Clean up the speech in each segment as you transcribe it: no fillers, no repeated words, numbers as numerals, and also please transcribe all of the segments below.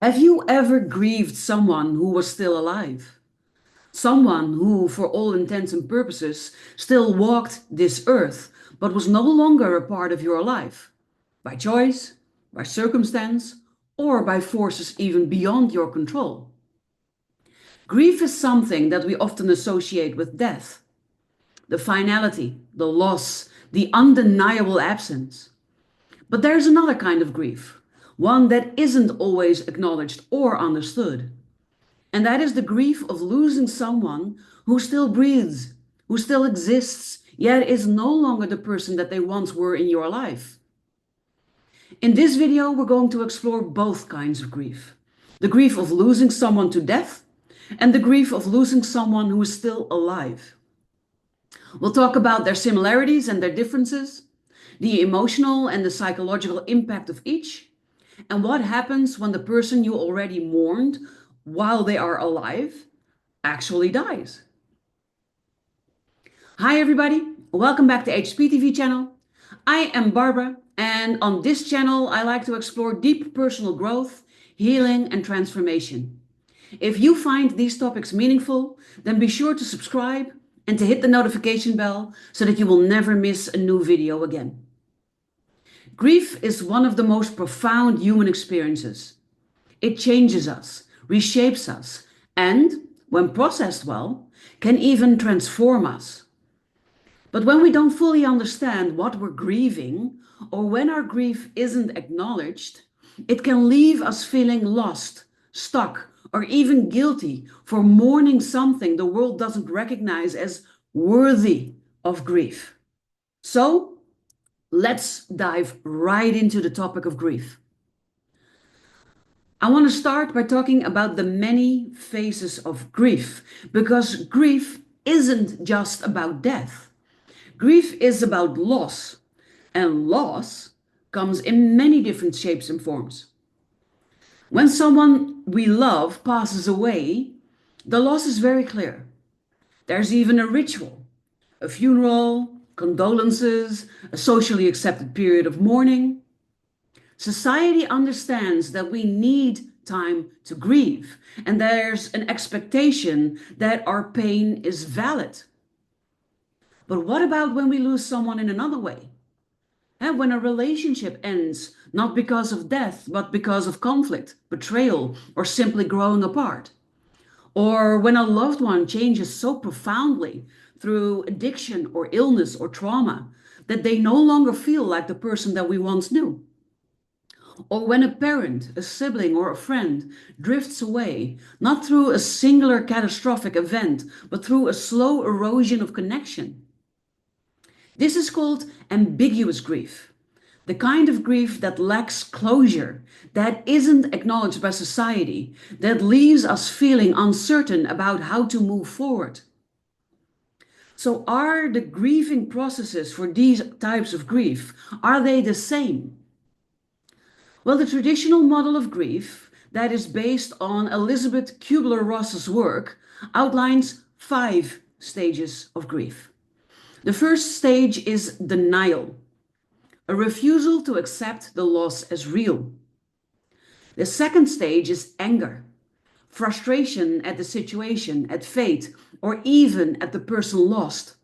Have you ever grieved someone who was still alive? Someone who, for all intents and purposes, still walked this earth, but was no longer a part of your life? By choice, by circumstance, or by forces even beyond your control? Grief is something that we often associate with death. The finality, the loss, the undeniable absence. But there's another kind of grief, one that isn't always acknowledged or understood. And that is the grief of losing someone who still breathes, who still exists, yet is no longer the person that they once were in your life. In this video, we're going to explore both kinds of grief. The grief of losing someone to death and the grief of losing someone who is still alive. We'll talk about their similarities and their differences, the emotional and the psychological impact of each, and what happens when the person you already mourned while they are alive actually dies. Hi everybody, welcome back to HP TV channel. I am Barbara, and on this channel I like to explore deep personal growth, healing and transformation. If you find these topics meaningful, then be sure to subscribe and to hit the notification bell so that you will never miss a new video again. Grief is one of the most profound human experiences. It changes us, reshapes us, and, when processed well, can even transform us. But when we don't fully understand what we're grieving, or when our grief isn't acknowledged, it can leave us feeling lost, stuck, or even guilty for mourning something the world doesn't recognize as worthy of grief. So, let's dive right into the topic of grief. I want to start by talking about the many phases of grief, because grief isn't just about death. Grief is about loss, and loss comes in many different shapes and forms. When someone we love passes away, the loss is very clear. There's even a ritual, a funeral, condolences, a socially accepted period of mourning. Society understands that we need time to grieve, and there's an expectation that our pain is valid. But what about when we lose someone in another way? And when a relationship ends, not because of death, but because of conflict, betrayal, or simply growing apart? Or when a loved one changes so profoundly through addiction or illness or trauma that they no longer feel like the person that we once knew? Or when a parent, a sibling, or a friend drifts away, not through a singular catastrophic event, but through a slow erosion of connection? This is called ambiguous grief, the kind of grief that lacks closure, that isn't acknowledged by society, that leaves us feeling uncertain about how to move forward. So are the grieving processes for these types of grief, are they the same? Well, the traditional model of grief that is based on Elizabeth Kubler-Ross's work outlines 5 stages of grief. The first stage is denial, a refusal to accept the loss as real. The second stage is anger, frustration at the situation, at fate, or even at the person lost.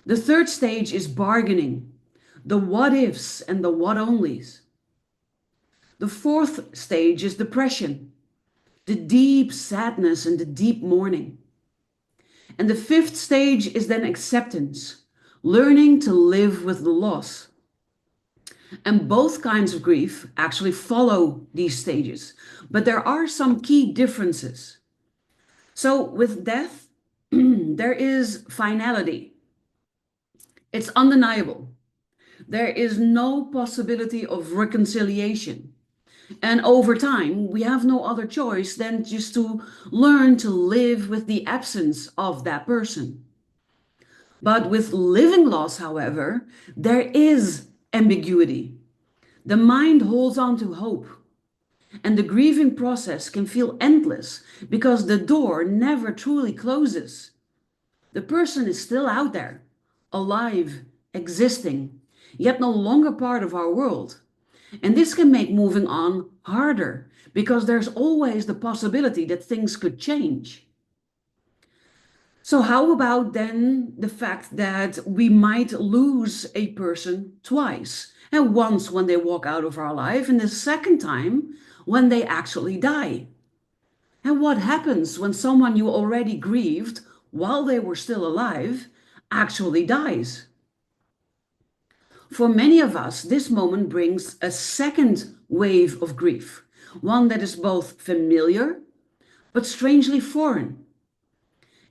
The third stage is bargaining, the what ifs and the what onlys. The fourth stage is depression, the deep sadness and the deep mourning. And the fifth stage is then acceptance, learning to live with the loss. And both kinds of grief actually follow these stages, but there are some key differences. So with death, there is finality. It's undeniable. There is no possibility of reconciliation. And over time, we have no other choice than just to learn to live with the absence of that person. But with living loss, however, there is ambiguity. The mind holds on to hope. And the grieving process can feel endless because the door never truly closes. The person is still out there, alive, existing, yet no longer part of our world. And this can make moving on harder because there's always the possibility that things could change. So, how about then the fact that we might lose a person twice? And once when they walk out of our life, and the second time when they actually die. And what happens when someone you already grieved while they were still alive actually dies? For many of us, this moment brings a second wave of grief, one that is both familiar but strangely foreign.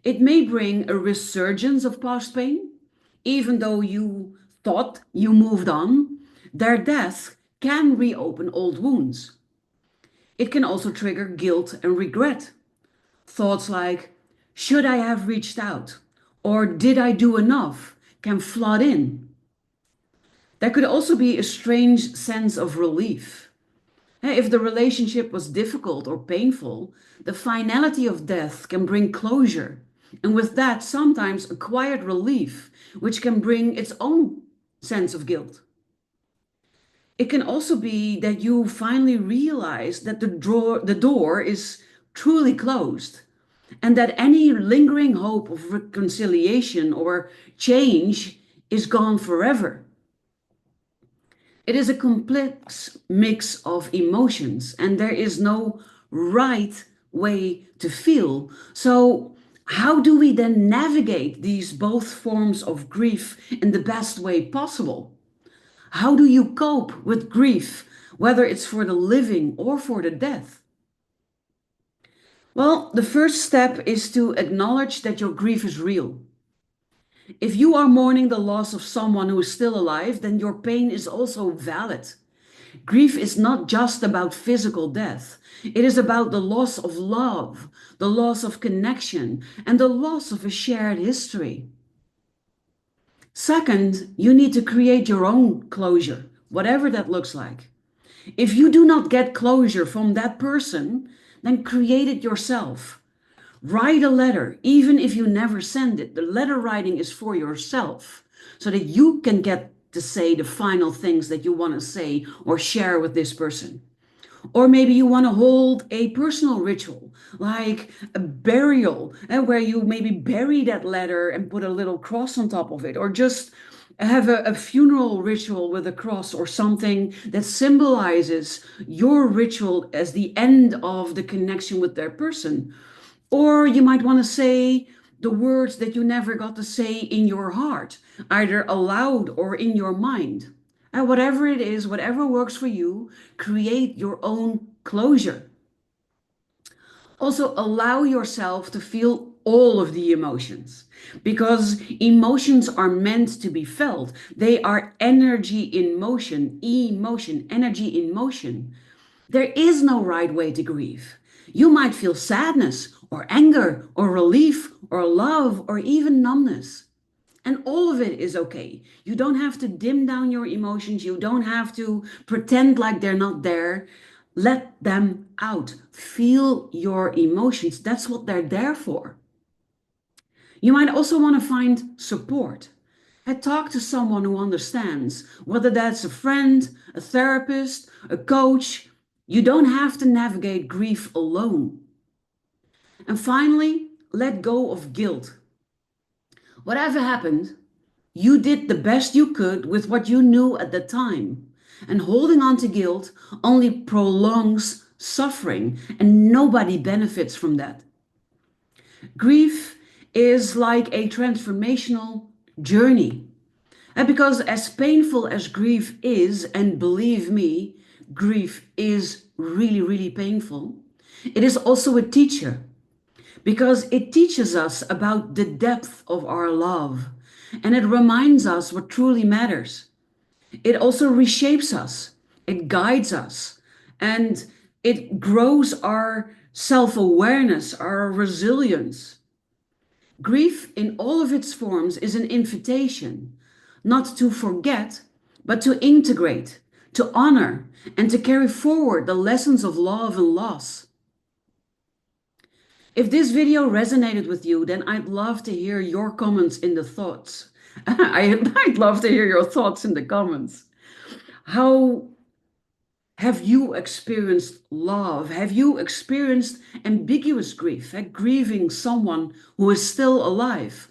It may bring a resurgence of past pain, even though you thought you moved on. Their death can reopen old wounds. It can also trigger guilt and regret. Thoughts like, should I have reached out? Or did I do enough? Can flood in. There could also be a strange sense of relief. If the relationship was difficult or painful, the finality of death can bring closure. And with that, sometimes a quiet relief, which can bring its own sense of guilt. It can also be that you finally realize that the door is truly closed and that any lingering hope of reconciliation or change is gone forever. It is a complex mix of emotions, and there is no right way to feel. So, how do we then navigate these both forms of grief in the best way possible? How do you cope with grief, whether it's for the living or for the dead? Well, the first step is to acknowledge that your grief is real. If you are mourning the loss of someone who is still alive, then your pain is also valid. Grief is not just about physical death. It is about the loss of love, the loss of connection, and the loss of a shared history. Second, you need to create your own closure, whatever that looks like. If you do not get closure from that person, then create it yourself. Write a letter, even if you never send it. The letter writing is for yourself so that you can get to say the final things that you want to say or share with this person. Or maybe you want to hold a personal ritual, like a burial, where you maybe bury that letter and put a little cross on top of it, or just have a funeral ritual with a cross or something that symbolizes your ritual as the end of the connection with their person. Or you might want to say the words that you never got to say in your heart, either aloud or in your mind. And whatever it is, whatever works for you, create your own closure. Also, allow yourself to feel all of the emotions because emotions are meant to be felt. They are energy in motion, emotion, energy in motion. There is no right way to grieve. You might feel sadness or anger or relief or love or even numbness. And all of it is okay. You don't have to dim down your emotions. You don't have to pretend like they're not there. Let them out. Feel your emotions. That's what they're there for. You might also want to find support. And talk to someone who understands, whether that's a friend, a therapist, a coach. You don't have to navigate grief alone. And finally, let go of guilt. Whatever happened, you did the best you could with what you knew at the time. And holding on to guilt only prolongs suffering, and nobody benefits from that. Grief is like a transformational journey. And because as painful as grief is, and believe me, grief is really, really painful, it is also a teacher because it teaches us about the depth of our love and it reminds us what truly matters. It also reshapes us, it guides us, and it grows our self awareness, our resilience. Grief in all of its forms is an invitation not to forget, but to integrate, to honor, and to carry forward the lessons of love and loss. If this video resonated with you, then I'd love to hear your comments in the thoughts. I'd love to hear your thoughts in the comments. How Have you experienced love? Have you experienced ambiguous grief, grieving someone who is still alive?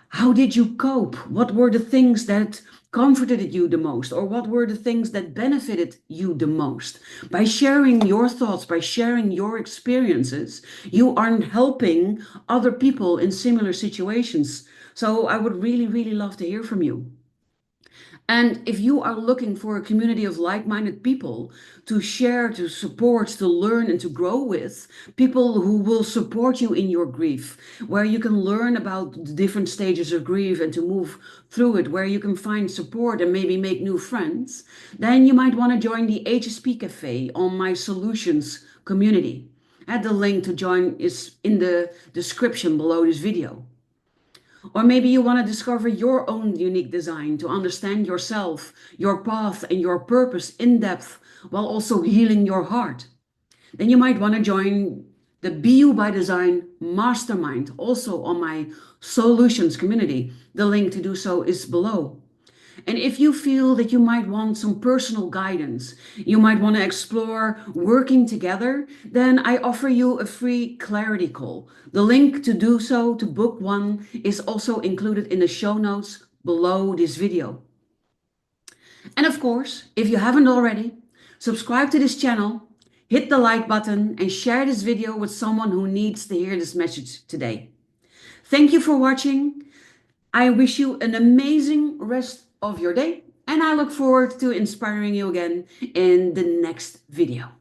How did you cope? What were the things that comforted you the most? Or what were the things that benefited you the most? By sharing your thoughts, by sharing your experiences, you are helping other people in similar situations. So I would really, really love to hear from you. And if you are looking for a community of like-minded people to share, to support, to learn, and to grow with, people who will support you in your grief, where you can learn about the different stages of grief and to move through it, where you can find support and maybe make new friends, then you might want to join the HSP Cafe on my solutions community. And the link to join is in the description below this video. Or maybe you want to discover your own unique design to understand yourself, your path, and your purpose in depth while also healing your heart. Then you might want to join the Be You by Design Mastermind, also on my Solutions community. The link to do so is below. And if you feel that you might want some personal guidance, you might want to explore working together, then I offer you a free clarity call. The link to do so, to book one, is also included in the show notes below this video. And of course, if you haven't already, subscribe to this channel, hit the like button, and share this video with someone who needs to hear this message today. Thank you for watching. I wish you an amazing rest of your day, and I look forward to inspiring you again in the next video.